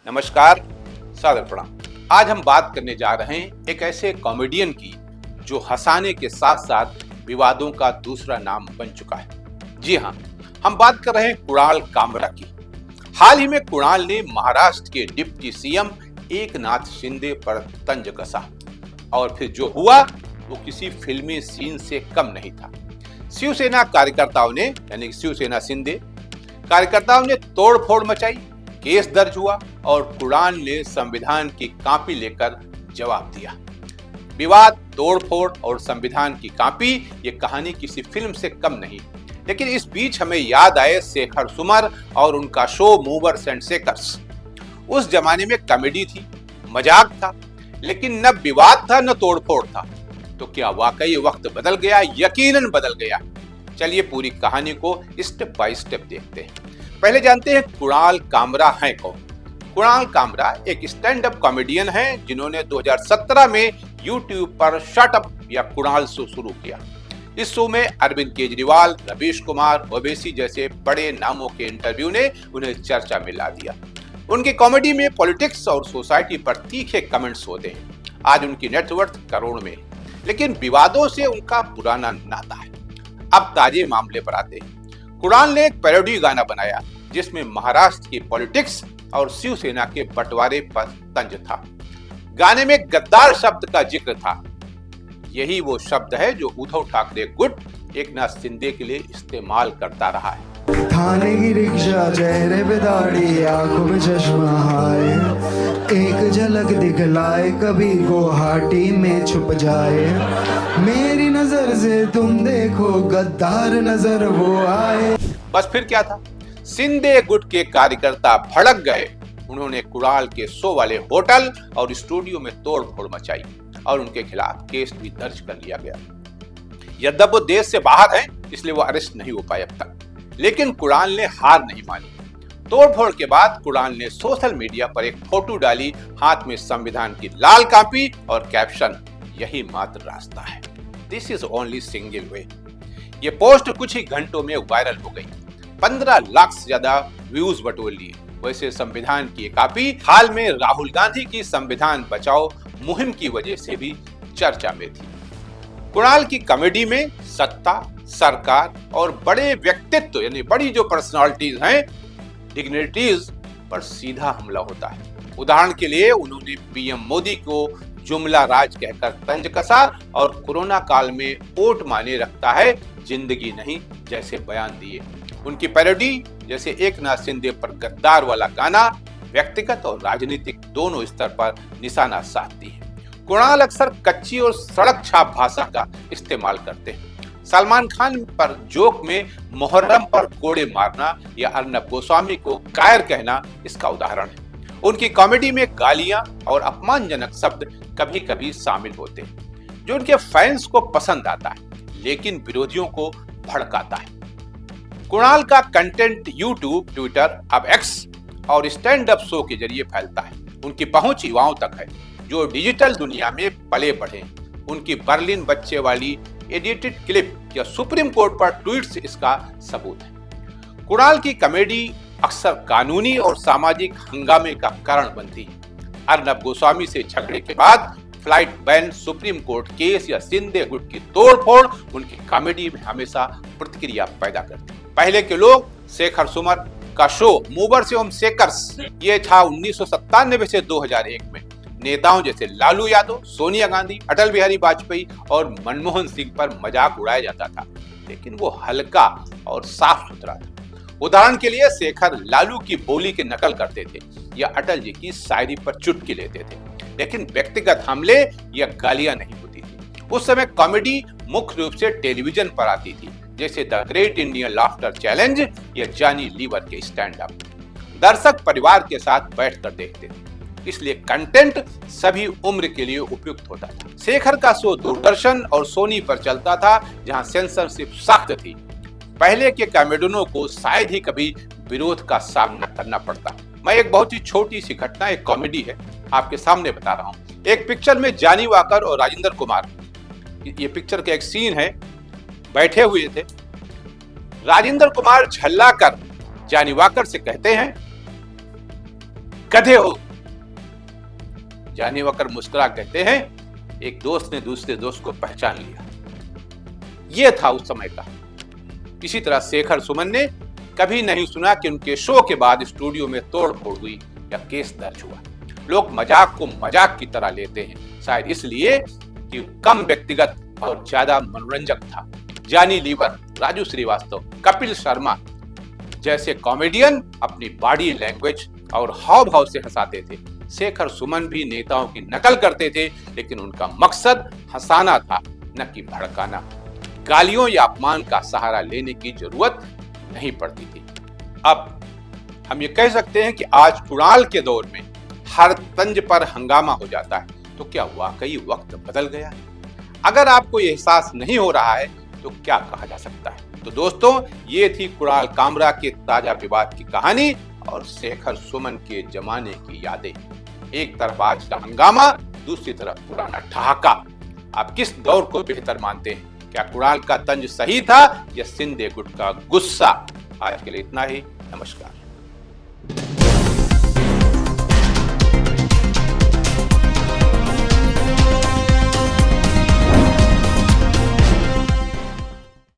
नमस्कार, सादर प्रणाम। आज हम बात करने जा रहे हैं एक ऐसे कॉमेडियन की जो हंसाने के साथ साथ विवादों का दूसरा नाम बन चुका है। जी हाँ, हम बात कर रहे हैं कुणाल कामरा की। हाल ही में कुणाल ने महाराष्ट्र के डिप्टी सीएम एकनाथ शिंदे पर तंज कसा और फिर जो हुआ वो किसी फिल्मी सीन से कम नहीं था। शिवसेना कार्यकर्ताओं ने यानी शिवसेना शिंदे कार्यकर्ताओं ने तोड़फोड़ मचाई, केस दर्ज हुआ और कुणाल ने संविधान की कॉपी लेकर जवाब दिया। विवाद, तोड़फोड़ और संविधान की कॉपी, ये कहानी किसी फिल्म से कम नहीं। लेकिन इस बीच हमें याद आए शेखर सुमर और उनका शो मूवर्स एंड शेकर्स। उस जमाने में कॉमेडी थी, मजाक था, लेकिन न विवाद था न तोड़फोड़ था। तो क्या वाकई वक्त बदल गया? यकीनन बदल गया। चलिए पूरी कहानी को स्टेप बाय स्टेप देखते हैं। पहले जानते हैं कुणाल कामरा हैं कौन। कुणाल कामरा एक स्टैंड अप कॉमेडियन हैं जिन्होंने 2017 में YouTube पर शट अप या कुणाल शो शुरू किया। इस शो में अरविंद केजरीवाल, रवीश कुमार, ओवैसी जैसे बड़े नामों के इंटरव्यू ने उन्हें चर्चा में ला दिया। उनकी कॉमेडी में पॉलिटिक्स और सोसाइटी पर तीखे कमेंट्स होते हैं। आज उनकी नेटवर्थ करोड़ में, लेकिन विवादों से उनका पुराना नाता है। अब ताजे मामले पर आते हैं। कुणाल ने एक पैरोडी गाना बनाया जिसमें महाराष्ट्र की पॉलिटिक्स और शिवसेना के बंटवारे पर तंज था। गाने में गद्दार शब्द का जिक्र था। यही वो शब्द है जो उद्धव ठाकरे गुट एकनाथ शिंदे के लिए इस्तेमाल करता रहा है। थाने की रिक्शा, चेहरे पे दाढ़ी, आंखों में चश्मा है, एक झलक दिखलाए, कभी गुवाहाटी में छुप जाए, मेरी नजर से तुम देखो, गद्दार नजर वो आए। बस फिर क्या था? शिंदे गुट के कार्यकर्ता भड़क गए। उन्होंने कुणाल के शो वाले होटल और स्टूडियो में तोड़फोड़ मचाई और उनके खिलाफ केस भी दर्ज कर लिया गया। यद्यपि वो देश से बाहर हैं, इसलिए वो अरेस्ट नहीं हो पाए अब तक। लेकिन कुणाल ने हार नहीं मानी। तोड़फोड़ के बाद कुणाल ने सोशल मीडिया पर एक फोटो डाली, हाथ में संविधान की लाल कॉपी और कैप्शन, यही मात्र रास्ता है, this is only single way. ये पोस्ट कुछ ही घंटों में वायरल हो गई। 15 लाख से ज्यादा व्यूज बटोर लिए। वैसे संविधान की कॉपी हाल में राहुल गांधी की संविधान बचाओ मुहिम की वजह से भी चर्चा में थी। कुणाल की कॉमेडी में सत्ता, सरकार और बड़े व्यक्तित्व यानी बड़ी जो पर्सनालिटीज हैं, डिग्निटीज पर सीधा हमला होता है। उदाहरण के लिए उन्होंने पीएम मोदी को जुमला राज कहकर तंज कसा और कोरोना काल में वोट माने रखता है, जिंदगी नहीं जैसे बयान दिए। उनकी पैरोडी जैसे एकनाथ शिंदे पर गद्दार वाला गाना व्यक्तिगत और राजनीतिक दोनों स्तर पर निशाना साधती है। कुणाल अक्सर कच्ची और सड़क छाप भाषा का इस्तेमाल करते हैं। सलमान खान पर जोक में मुहर्रम पर कोड़े मारना या अर्नब गोस्वामी को कायर कहना इसका उदाहरण है। उनकी कॉमेडी में गालियां और अपमानजनक शब्द कभी कभी शामिल होते हैं जो उनके फैंस को पसंद आता है, लेकिन विरोधियों को भड़काता है। कुणाल का कंटेंट यूट्यूब, ट्विटर, अब एक्स और स्टैंड अप शो के जरिए फैलता है। उनकी पहुंच युवाओं तक है जो डिजिटल दुनिया में पले बढ़े। उनकी बर्लिन बच्चे वाली एडिटेड क्लिप या सुप्रीम कोर्ट पर ट्वीट्स इसका सबूत है। कुणाल की कॉमेडी अक्सर कानूनी और सामाजिक हंगामे का कारण बनती है। अर्नब गोस्वामी से झगड़े के बाद flight ban, supreme court case या शिंदे गुट की तोड़फोड़ उनकी कॉमेडी में हमेशा प्रतिक्रिया पैदा करती है। पहले के लोग शेखर सुमर का शो मूवर्स एंड शेकर्स, ये था 1997 से 2001 में। नेताओं जैसे लालू यादव, सोनिया गांधी, अटल बिहारी वाजपेयी और मनमोहन सिंह पर मजाक उड़ाया जाता था, लेकिन वो हल्का और साफ सुथरा था। उदाहरण के लिए शेखर लालू की बोली की नकल करते थे या अटल जी की शायरी पर चुटकी लेते थे, लेकिन व्यक्तिगत हमले या गालियां नहीं होती थी। उस समय कॉमेडी मुख्य रूप से टेलीविजन पर आती थी, जैसे the great Indian laughter challenge या जॉनी लीवर के स्टैंड अप। दर्शक परिवार के साथ बैठकर देखते थे, इसलिए कंटेंट सभी उम्र के लिए उपयुक्त होता था। शेखर का शो दूरदर्शन और सोनी पर चलता था, जहां सेंसरशिप सख्त थी। पहले के कॉमेडियनों को शायद ही कभी विरोध का सामना करना पड़ता। मैं एक बहुत ही छोटी सी घटना, एक कॉमेडी है, आपके सामने बता रहा हूँ। एक पिक्चर में जॉनी वॉकर और राजेंद्र कुमार, ये पिक्चर का एक सीन है, बैठे हुए थे। राजेंद्र कुमार झल्ला कर जॉनी वॉकर से कहते हैं, गधे हो। जानी वकर मुस्कुरा कहते हैं, एक दोस्त ने दूसरे दोस्त को पहचान लिया। यह था उस समय का। इसी तरह शेखर सुमन ने कभी नहीं सुना कि उनके शो के बाद स्टूडियो में तोड़फोड़ हुई या केस दर्ज हुआ। लोग मजाक को मजाक की तरह लेते हैं, शायद इसलिए कि कम व्यक्तिगत और ज्यादा मनोरंजक था। जानी लीवर, राजू श्रीवास्तव, कपिल शर्मा जैसे कॉमेडियन अपनी बॉडी लैंग्वेज और हाव भाव से हंसाते थे। शेखर सुमन भी नेताओं की नकल करते थे, लेकिन उनका मकसद हंसाना था, न कि भड़काना। गालियों या अपमान का सहारा लेने की जरूरत नहीं पड़ती थी। अब हम ये कह सकते हैं कि आज कुणाल के दौर में हर तंज पर हंगामा हो जाता है। तो क्या वाकई वक्त बदल गया है? अगर आपको ये एहसास नहीं हो रहा है तो क्या कहा जा सकता है? तो दोस्तों, ये थी कुणाल कामरा के ताजा विवाद की कहानी और शेखर सुमन के जमाने की यादें। एक तरफ आज का हंगामा, दूसरी तरफ पुराना ठहाका। आप किस दौर को बेहतर मानते हैं? क्या कुणाल का तंज सही था या शिंदे गुट का गुस्सा? आज के लिए इतना ही। नमस्कार।